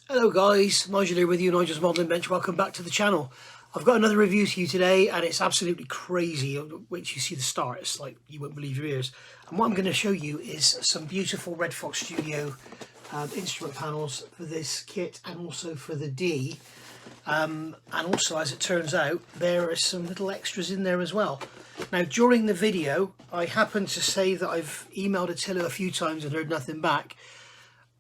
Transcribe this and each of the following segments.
Hello guys, Nigel here with you, Nigel's Modelling Bench. Welcome back to the channel. I've got another review to you today and it's absolutely crazy. Wait till you see the start, it's like you won't believe your ears. And what I'm going to show you is some beautiful Red Fox Studio instrument panels for this kit and also for the D. And also, as it turns out, there are some little extras in there as well. Now, during the video, I happened to say that I've emailed Attila a few times and heard nothing back.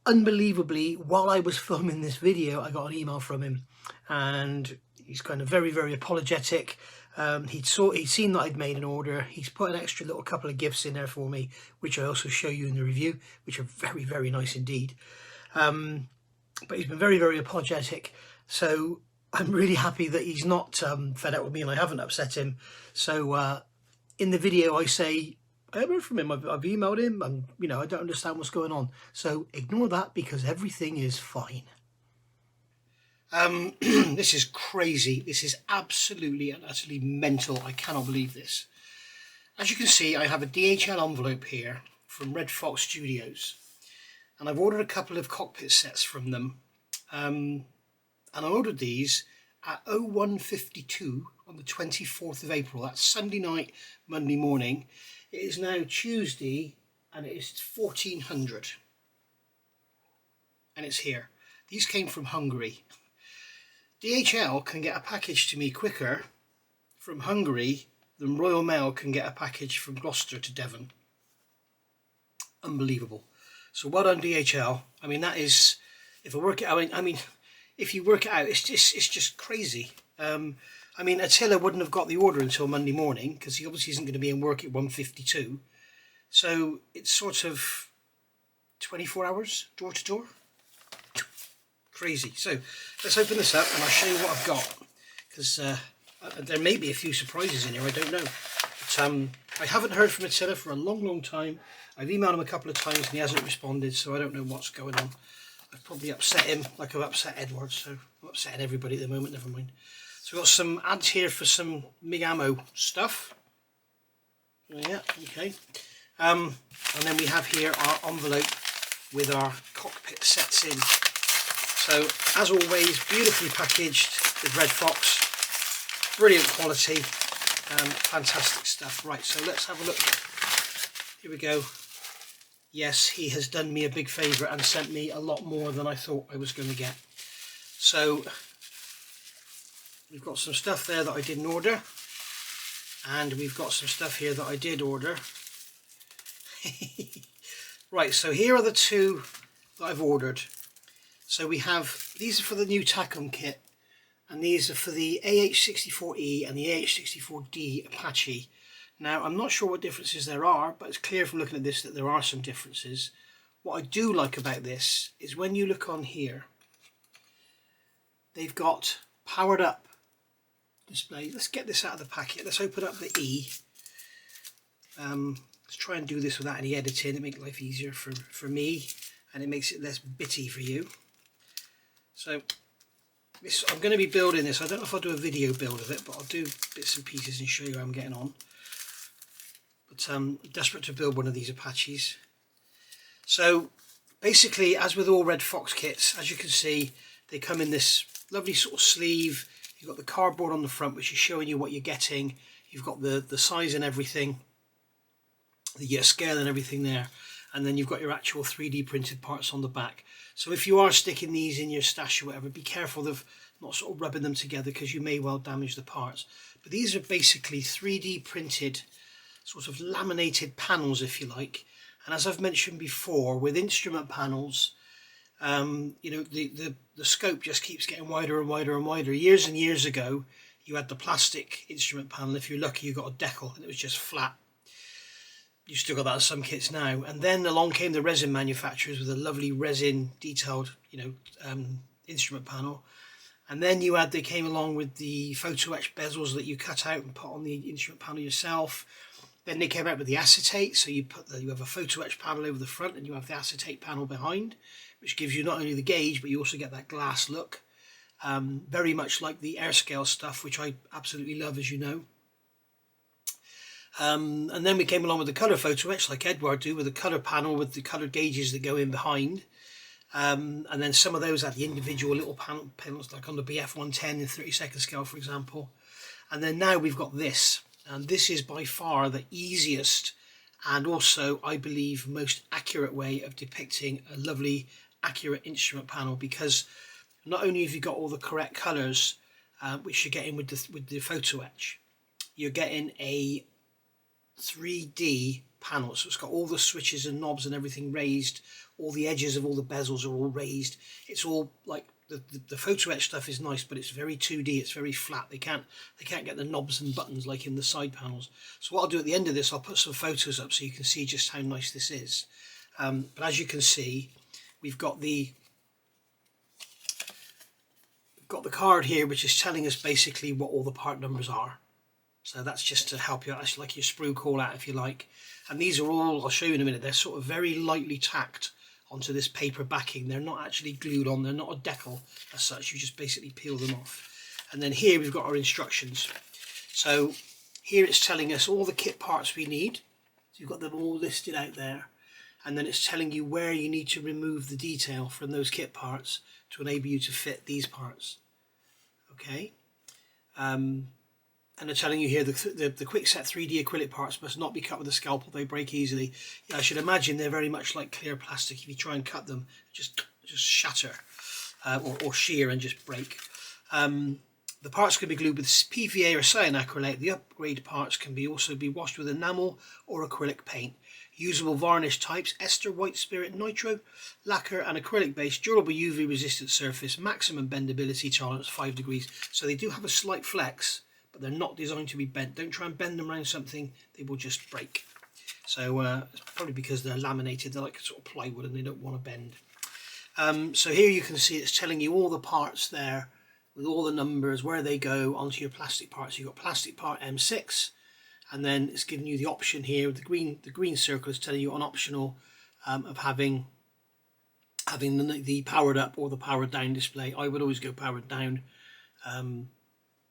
Unbelievably, while I was filming this video, I got an email from him, and he's kind of very apologetic. He'd seen that I'd made an order. He's put an extra little couple of gifts in there for me, which I also show you in the review, which are very nice indeed. But he's been very apologetic, so I'm really happy that he's not fed up with me and I haven't upset him. So in the video I say, I haven't heard from him, I've emailed him, and I don't understand what's going on. So ignore that because everything is fine. This is crazy. This is absolutely and utterly mental. I cannot believe this. As you can see, I have a DHL envelope here from Red Fox Studios, and I've ordered a couple of cockpit sets from them. And I ordered these at 01:52 on the 24th of April. That's Sunday night, Monday morning. It is now Tuesday and it is 1400 and it's here. These came from Hungary. DHL can get a package to me quicker from Hungary than Royal Mail can get a package from Gloucester to Devon. Unbelievable. So well done, DHL. I mean, that is, if I work it out, I mean if you work it out, it's just crazy. I mean, Attila wouldn't have got the order until Monday morning because he obviously isn't going to be in work at 1:52. So it's sort of 24 hours door to door. Crazy. So let's open this up and I'll show you what I've got, because there may be a few surprises in here, I don't know. But I haven't heard from Attila for a long time. I've emailed him a couple of times and he hasn't responded, so I don't know what's going on. I've probably upset him like I've upset Edward, so I'm upsetting everybody at the moment, never mind. So we've got some ads here for some MIG ammo stuff. Yeah, okay. And then we have here our envelope with our cockpit sets in. So, as always, beautifully packaged with Red Fox. Brilliant quality. Fantastic stuff. Right, so let's have a look. Here we go. Yes, he has done me a big favour and sent me a lot more than I thought I was going to get. So we've got some stuff there that I didn't order, and we've got some stuff here that I did order. Right, so here are the two that I've ordered. So we have, these are for the new Takom kit, and these are for the AH-64E and the AH-64D Apache. Now, I'm not sure what differences there are, but it's clear from looking at this that there are some differences. What I do like about this is when you look on here, they've got powered up display. Let's get this out of the packet. Let's open up the E. Let's try and do this without any editing. It makes life easier for me, and it makes it less bitty for you. So I'm going to be building this. I don't know if I'll do a video build of it, but I'll do bits and pieces and show you how I'm getting on. But I'm desperate to build one of these Apaches. So basically, as with all Red Fox kits, as you can see, they come in this lovely sort of sleeve. You've got the cardboard on the front, which is showing you what you're getting. You've got the size and everything, the scale and everything there. And then you've got your actual 3D printed parts on the back. So if you are sticking these in your stash or whatever, be careful of not sort of rubbing them together because you may well damage the parts. But these are basically 3D printed, sort of laminated panels, if you like. And as I've mentioned before, with instrument panels, the scope just keeps getting wider and wider. Years and years ago, you had the plastic instrument panel. If you're lucky, you got a decal and it was just flat. You've still got that in some kits now. And then along came the resin manufacturers with a lovely resin detailed, instrument panel. And then they came along with the photo etch bezels that you cut out and put on the instrument panel yourself. Then they came out with the acetate, so you have a photo etch panel over the front and you have the acetate panel behind, which gives you not only the gauge, but you also get that glass look. Very much like the Airscale stuff, which I absolutely love, as you know. And then we came along with the colour photo etch, like Edward do, with the colour panel with the colour gauges that go in behind. and then some of those had the individual little panels, like on the BF110 in 32nd scale, for example. And then now we've got this, and this is by far the easiest and also, I believe, most accurate way of depicting a lovely, accurate instrument panel, because not only have you got all the correct colours, which you're getting with the photo etch, you're getting a 3D panel, so it's got all the switches and knobs and everything raised, all the edges of all the bezels are all raised. It's all like the photo etch stuff is nice, but it's very 2D, it's very flat. They can't get the knobs and buttons like in the side panels. So what I'll do at the end of this, I'll put some photos up so you can see just how nice this is. But as you can see, we've got the card here, which is telling us basically what all the part numbers are. So that's just to help you out. That's like your sprue call out, if you like. And these are all, I'll show you in a minute, they're sort of very lightly tacked onto this paper backing. They're not actually glued on, they're not a decal as such, you just basically peel them off. And then here we've got our instructions. So here it's telling us all the kit parts we need. So you've got them all listed out there. And then it's telling you where you need to remove the detail from those kit parts to enable you to fit these parts. Okay. And they're telling you here the quick set 3D acrylic parts must not be cut with a scalpel, they break easily. Yeah, I should imagine they're very much like clear plastic. If you try and cut them, just shatter or shear and just break. The parts can be glued with PVA or cyanoacrylate. The upgrade parts can also be washed with enamel or acrylic paint. Usable varnish types: ester, white spirit, nitro, lacquer and acrylic base, durable UV resistant surface, maximum bendability tolerance 5 degrees. So they do have a slight flex, but they're not designed to be bent. Don't try and bend them around something, they will just break. So it's probably because they're laminated, they're like sort of plywood and they don't want to bend. So here you can see it's telling you all the parts there with all the numbers, where they go onto your plastic parts. You've got plastic part M6, and then it's giving you the option here. The green circle is telling you on optional of having the powered up or the powered down display. I would always go powered down.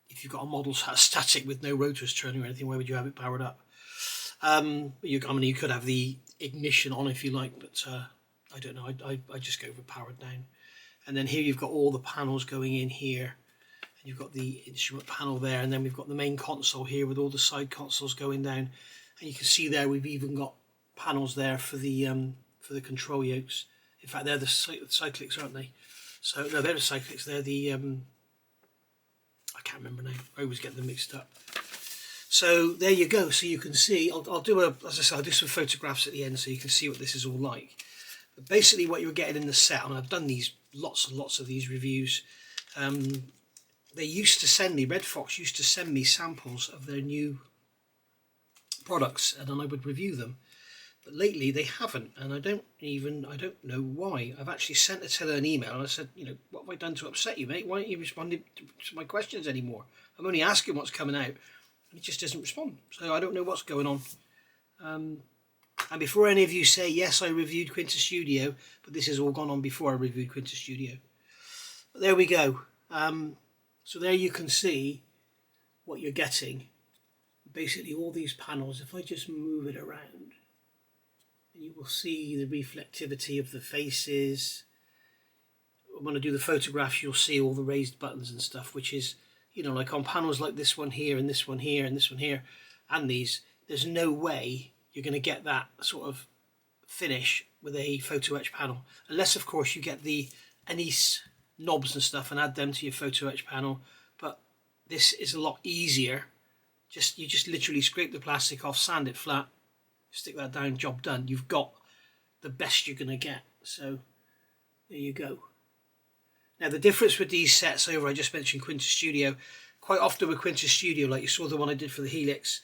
If you've got a model static with no rotors turning or anything, why would you have it powered up? You could have the ignition on if you like, but I don't know. I just go for powered down. And then here you've got all the panels going in here. And you've got the instrument panel there, and then we've got the main console here with all the side consoles going down. And you can see there we've even got panels there for the control yokes. In fact, they're the cyclics, aren't they? So no, they're the cyclics. They're the I can't remember now. I always get them mixed up. So there you go. So you can see. I'll do some photographs at the end so you can see what this is all like. But basically, what you're getting in the set, and I've done these lots and lots of these reviews. They used to send me, Red Fox used to send me samples of their new products, and then I would review them. But lately they haven't, and I don't know why. I've actually sent Attila an email and I said, what have I done to upset you, mate? Why aren't you responding to my questions anymore? I'm only asking what's coming out, and he just doesn't respond. So I don't know what's going on. And before any of you say, yes, I reviewed Quintus Studio, but this has all gone on before I reviewed Quintus Studio. But there we go. So there you can see what you're getting. Basically all these panels, if I just move it around, you will see the reflectivity of the faces. When I do the photographs, you'll see all the raised buttons and stuff, which is, like on panels like this one here and this one here and this one here and these, there's no way you're going to get that sort of finish with a photo etch panel, unless of course you get the anise knobs and stuff and add them to your photo etch panel. But this is a lot easier. You just literally scrape the plastic off, sand it flat, stick that down, job done. You've got the best you're going to get. So there you go. Now the difference with these sets over, I just mentioned Quintus Studio, quite often with Quintus Studio, like you saw the one I did for the Helix,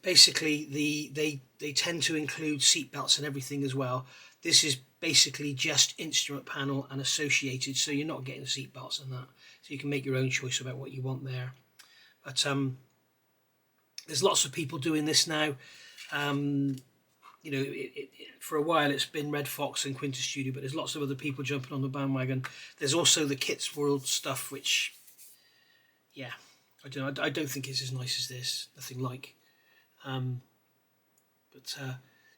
basically they tend to include seat belts and everything as well. This is basically just instrument panel and associated, so you're not getting seat belts and that, so you can make your own choice about what you want there. But there's lots of people doing this now. For a while it's been Red Fox and Quintus Studio, but there's lots of other people jumping on the bandwagon. There's also the Kits World stuff, which, yeah, I don't think it's as nice as this. Nothing like.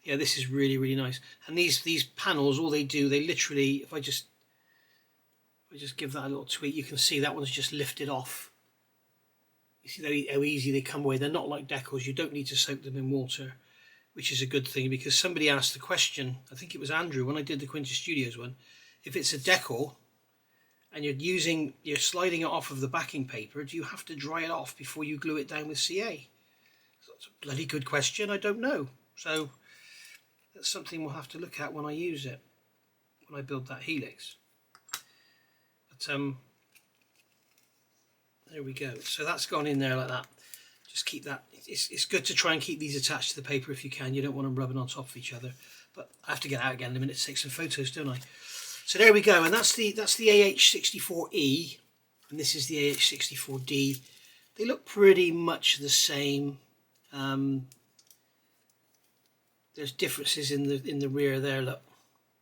Yeah, this is really, really nice. And these panels, all they do, they literally, if I just give that a little tweak, you can see that one's just lifted off. You see how easy they come away. They're not like decals. You don't need to soak them in water, which is a good thing, because somebody asked the question, I think it was Andrew, when I did the Quintus Studios one, if it's a decal and you're sliding it off of the backing paper, do you have to dry it off before you glue it down with CA? That's a bloody good question. I don't know. So that's something we'll have to look at when I use it, when I build that helix. But there we go. So that's gone in there like that. Just keep that. It's good to try and keep these attached to the paper if you can. You don't want them rubbing on top of each other. But I have to get out again in a minute to take some photos, don't I? So there we go. And that's the AH-64E, and this is the AH-64D. They look pretty much the same. There's differences in the rear there, look.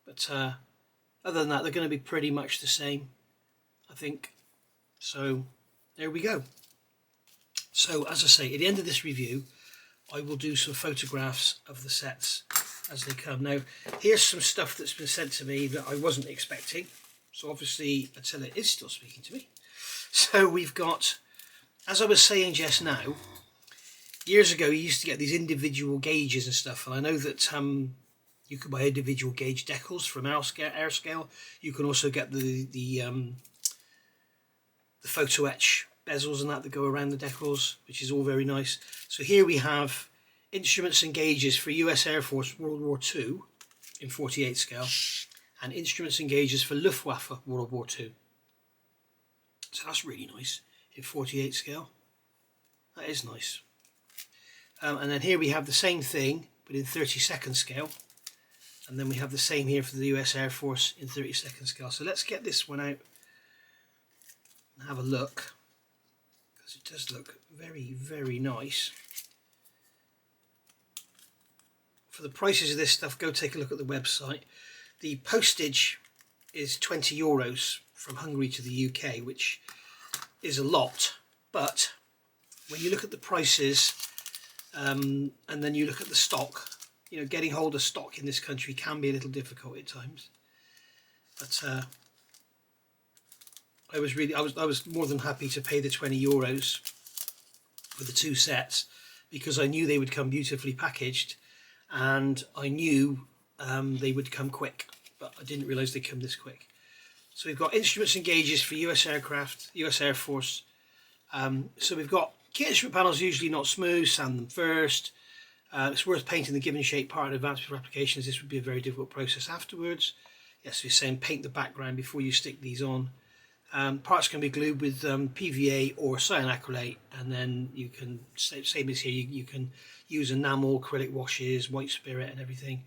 But other than that, they're going to be pretty much the same, I think. So there we go. So as I say, at the end of this review, I will do some photographs of the sets as they come. Now, here's some stuff that's been sent to me that I wasn't expecting. So obviously, Attila is still speaking to me. So we've got, as I was saying just now, years ago you used to get these individual gauges and stuff, and I know that you could buy individual gauge decals from Airscale. You can also get the photo etch bezels and that go around the decals, which is all very nice. So here we have instruments and gauges for US Air Force World War II in 48 scale, and instruments and gauges for Luftwaffe World War II. So that's really nice in 48 scale. That is nice. And then here we have the same thing, but in 32nd scale. And then we have the same here for the US Air Force in 32nd scale. So let's get this one out and have a look, because it does look very, very nice. For the prices of this stuff, go take a look at the website. The postage is €20 from Hungary to the UK, which is a lot, but when you look at the prices and then you look at the stock, you know, getting hold of stock in this country can be a little difficult at times. But I was more than happy to pay the €20 for the two sets, because I knew they would come beautifully packaged, and I knew they would come quick, but I didn't realise they'd come this quick. So we've got instruments and gauges for US aircraft, US Air Force. So we've got kit instrument panels, usually not smooth, sand them first. It's worth painting the given shape part in advance for applications. This would be a very difficult process afterwards. Yes, we're saying paint the background before you stick these on. Parts can be glued with PVA or cyanacrylate, and then you can, same as here, you can use enamel, acrylic washes, white spirit and everything.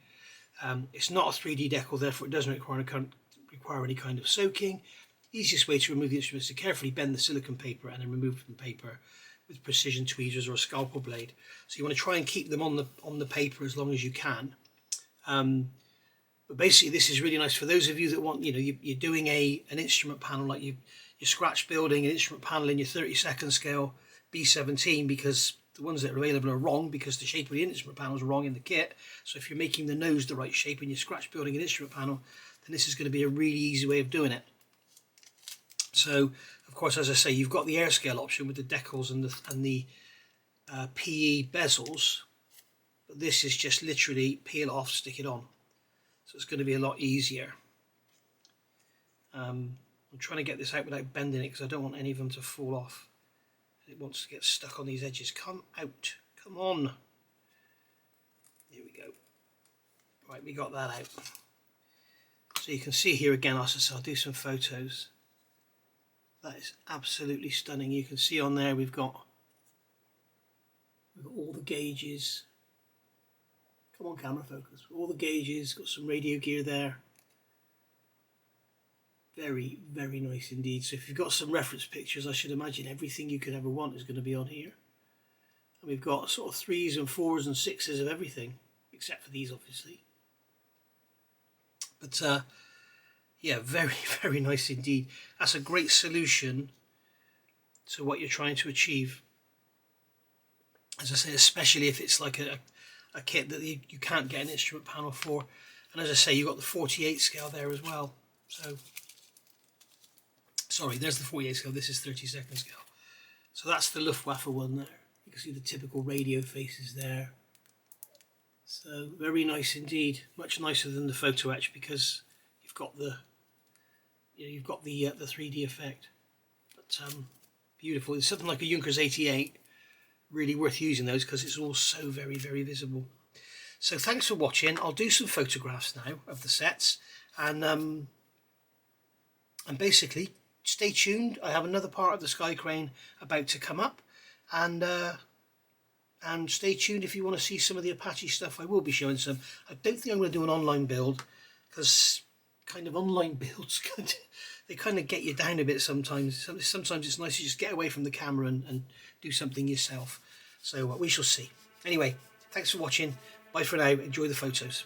It's not a 3D decal, therefore it doesn't require any kind of soaking. Easiest way to remove the instruments is to carefully bend the silicone paper and then remove from the paper with precision tweezers or a scalpel blade. So you want to try and keep them on the paper as long as you can. But basically this is really nice for those of you that want, you know, you're doing an instrument panel, like you're scratch building an instrument panel in your 32nd scale B17, because the ones that are available are wrong because the shape of the instrument panel is wrong in the kit. So if you're making the nose the right shape and you're scratch building an instrument panel, then this is going to be a really easy way of doing it. So of course, as I say, you've got the Airscale option with the decals and the PE bezels, but this is just literally peel off, stick it on. So it's going to be a lot easier. I'm trying to get this out without bending it because I don't want any of them to fall off. It wants to get stuck on these edges. Come out. Come on. Here we go. Right, we got that out. So you can see here again, I'll do some photos. That is absolutely stunning. You can see on there we've got all the gauges. Come on, camera focus. All the gauges, got some radio gear there. Very, very nice indeed. So if you've got some reference pictures, I should imagine everything you could ever want is going to be on here. And we've got sort of 3s and 4s and 6s of everything, except for these obviously. But yeah, very, very nice indeed. That's a great solution to what you're trying to achieve. As I say, especially if it's like a a kit that you can't get an instrument panel for. And as I say, you've got the 48 scale there as well. So, sorry, there's the 48 scale, this is 32nd scale. So that's the Luftwaffe one there. You can see the typical radio faces there. So very nice indeed, much nicer than the photo etch because you've got the, you've got the 3D effect. But beautiful. It's something like a Junkers 88. Really worth using those because it's all so very, very visible. So thanks for watching. I'll do some photographs now of the sets, and basically stay tuned. I have another part of the Sky Crane about to come up, and stay tuned if you want to see some of the Apache stuff. I will be showing some. I don't think I'm going to do an online build because kind of online builds they kind of get you down a bit sometimes. Sometimes it's nice to just get away from the camera and do something yourself. So we shall see. Anyway, thanks for watching. Bye for now. Enjoy the photos.